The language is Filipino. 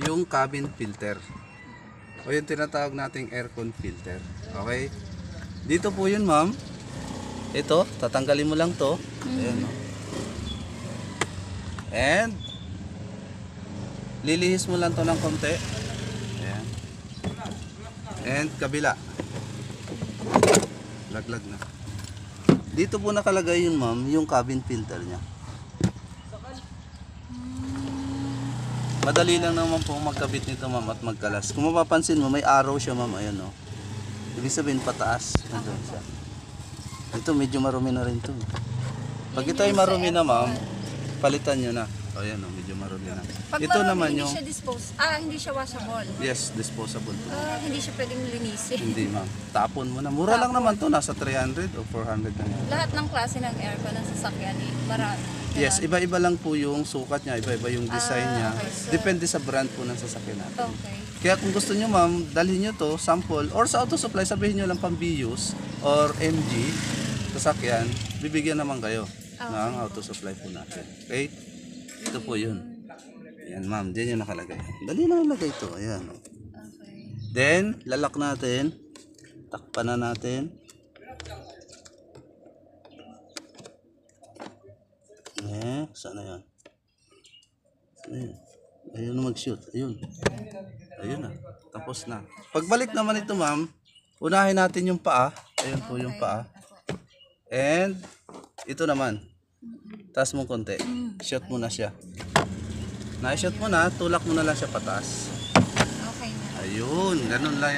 yung cabin filter. O yung tinatawag nating aircon filter. Okay? Dito po yun, ma'am. Ito, tatanggalin mo lang to. Ayan, no? And lilihis mo lang to ng konti. Ayan. And kabila. Laglag na. Dito po nakalagay yun, ma'am, yung cabin filter niya. Madali lang naman po magkabit nito, ma'am, at magkalas. Kung mapapansin mo, may arrow siya, ma'am. Ayan, no? Ibig sabihin pataas. Nandun siya. Ito medyo marumi na rin to. Pag ito ay marumi na, ma'am, palitan nyo na. O yan, no? Medyo marumi na. Pag Ito marami, naman hindi yung... siya hindi siya washable. Yes, disposable po. Hindi siya pwedeng linisin. Hindi, ma'am. Tapon mo na. Mura lang naman to. Nasa 300 o 400 na yan. Lahat ng klase ng aircon ng sasakyan, marami. Yes, iba-iba lang po yung sukat niya, iba-iba yung design niya. Okay, so- Depende sa brand po ng sasakyan natin. Okay. Kaya kung gusto niyo, ma'am, dalhin niyo to, sample, or sa auto supply, sabihin niyo lang pang BUs or MG, sasakyan, bibigyan naman kayo ng auto supply po natin. Okay? Ito po yun. Ayan, ma'am, diyan yung nakalagay. Dali lang ilagay ito. Ayan. Okay. Then, lalak natin. Takpan na natin. Sana yan. Ayun. Ayun na mag-shoot. Ayun. Ayun na. Tapos na. Pagbalik naman ito, ma'am, unahin natin yung paa. Ayun po yung paa. And, ito naman. Taas mo konti. Shot mo na siya. Na-shot mo na, tulak mo na lang siya pataas. Okay na. Ayun. Ganun lang yung